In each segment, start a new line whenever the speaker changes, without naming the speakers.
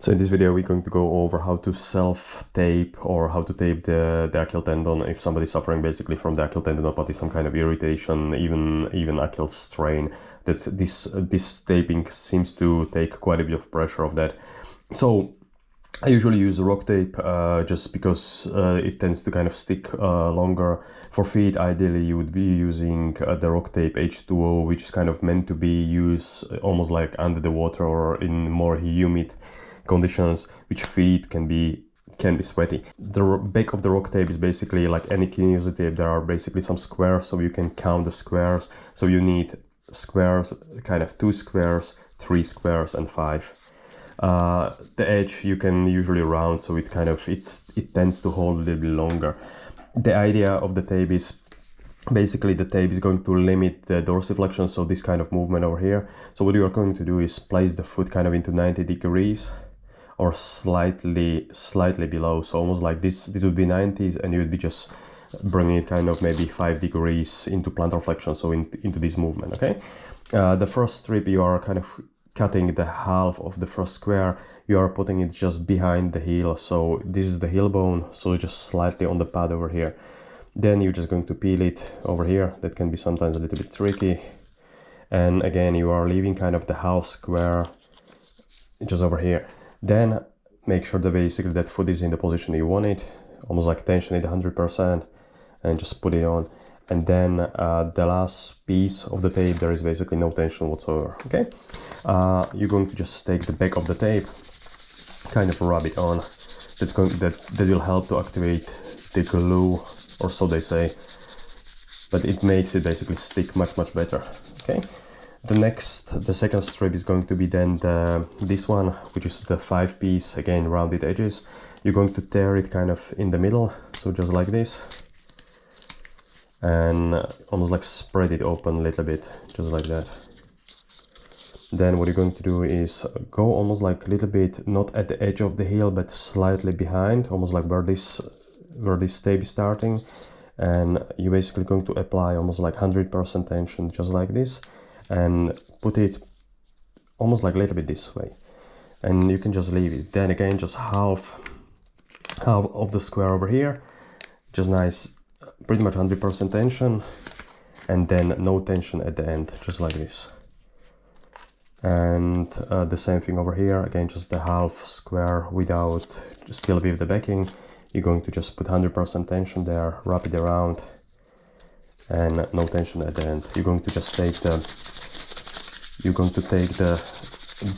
So in this video we're going to go over how to self-tape or how to tape the Achill tendon if somebody's suffering basically from the Achill tendinopathy, some kind of irritation, even Achill strain. This taping seems to take quite a bit of pressure of that. So I usually use rock tape just because it tends to kind of stick longer. For feet, ideally you would be using the rock tape H2O, which is kind of meant to be used almost like under the water or in more humid conditions, which feet can be sweaty. The back of the rock tape is basically like any kinesio tape. There are basically some squares, so you can count the squares. So you need squares, kind of 2 squares, 3 squares, and 5. The edge you can usually round, so it tends to hold a little bit longer. The idea of the tape is basically the tape is going to limit the dorsiflexion, so this kind of movement over here. So what you are going to do is place the foot kind of into 90 degrees or slightly below, so almost like this would be 90, and you would be just bringing it kind of maybe 5 degrees into plantar flexion, so into this movement. Okay, the first strip you are kind of cutting the half of the first square. You are putting it just behind the heel, so this is the heel bone, so just slightly on the pad over here. Then you're just going to peel it over here. That can be sometimes a little bit tricky, and again you are leaving kind of the half square just over here. Then make sure that basically that foot is in the position you want it, almost like tension it 100%, and just put it on. And then the last piece of the tape, there is basically no tension whatsoever. Okay, you're going to just take the back of the tape, kind of rub it on. That will help to activate the glue, or so they say, but it makes it basically stick much better. Okay, the second strip is going to be then this one, which is the 5-piece, again rounded edges. You're going to tear it kind of in the middle, so just like this, and almost like spread it open a little bit, just like that. Then what you're going to do is go almost like a little bit, not at the edge of the heel, but slightly behind, almost like where this tape is starting, and you're basically going to apply almost like 100% tension, just like this, and put it almost like a little bit this way, and you can just leave it. Then again, just half of the square over here, just nice, pretty much 100% tension, and then no tension at the end, just like this. And the same thing over here, again just the half square without, still with the backing. You're going to just put 100% tension there, wrap it around, and no tension at the end. You're going to just take the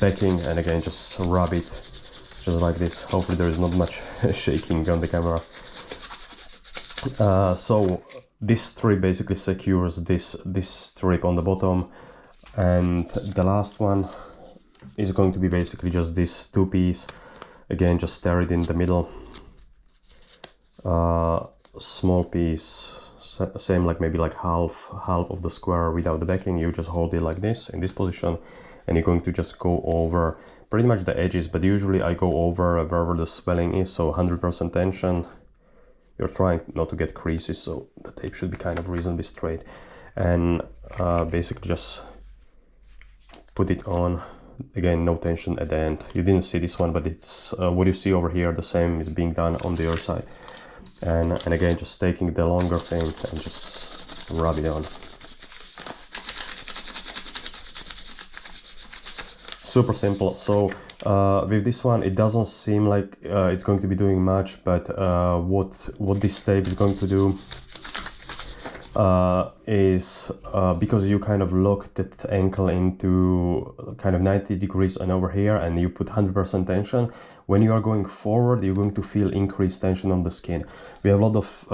backing and again just rub it just like this. Hopefully there is not much shaking on the camera. So this strip basically secures this strip on the bottom, and the last one is going to be basically just this 2-piece. Again, just tear it in the middle, small piece, same like maybe like half of the square without the backing. You just hold it like this in this position, and you're going to just go over pretty much the edges, but usually I go over wherever the swelling is, so 100% tension. You're trying not to get creases, so the tape should be kind of reasonably straight, and basically just put it on. Again, no tension at the end. You didn't see this one, but it's what you see over here, the same is being done on the other side. And again, just taking the longer thing and just rub it on. Super simple. So with this one, it doesn't seem like it's going to be doing much, but what this tape is going to do is because you kind of lock that ankle into kind of 90 degrees and over here, and you put 100% tension. When you are going forward, you're going to feel increased tension on the skin. We have a lot of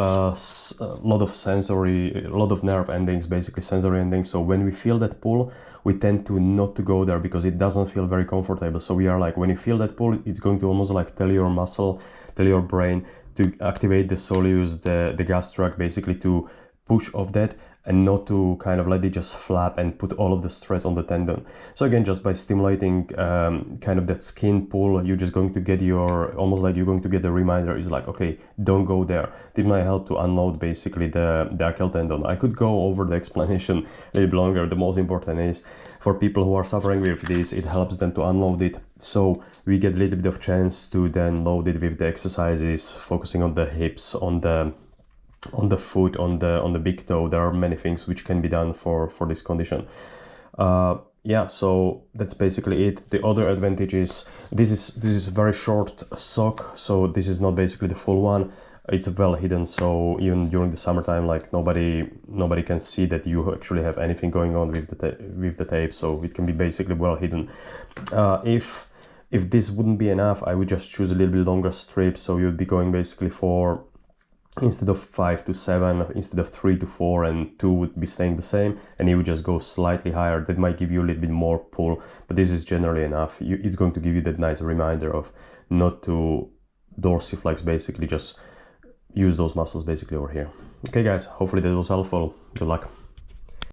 nerve endings, basically sensory endings. So when we feel that pull, we tend to not to go there because it doesn't feel very comfortable. So we are like, when you feel that pull, it's going to almost like tell your muscle, tell your brain to activate the soleus, the gas tract, basically to push off that, and not to kind of let it just flap and put all of the stress on the tendon. So again, just by stimulating kind of that skin pull, you're just going to get almost like you're going to get the reminder. Is like, okay, don't go there. This might help to unload basically the Achill tendon. I could go over the explanation a little bit longer. The most important is for people who are suffering with this, it helps them to unload it. So we get a little bit of chance to then load it with the exercises, focusing on the hips, on the foot, on the big toe. There are many things which can be done for this condition. Yeah, so that's basically it. The other advantage is this is a very short sock, so this is not basically the full one. It's well hidden, so even during the summertime, like nobody can see that you actually have anything going on with the tape, so it can be basically well hidden. If this wouldn't be enough, I would just choose a little bit longer strip, so you'd be going basically for, instead of 5 to 7, instead of 3 to 4, and 2 would be staying the same, and you would just go slightly higher. That might give you a little bit more pull, but this is generally enough. It's going to give you that nice reminder of not to dorsiflex, basically just use those muscles basically over here. Okay guys, hopefully that was helpful. Good luck.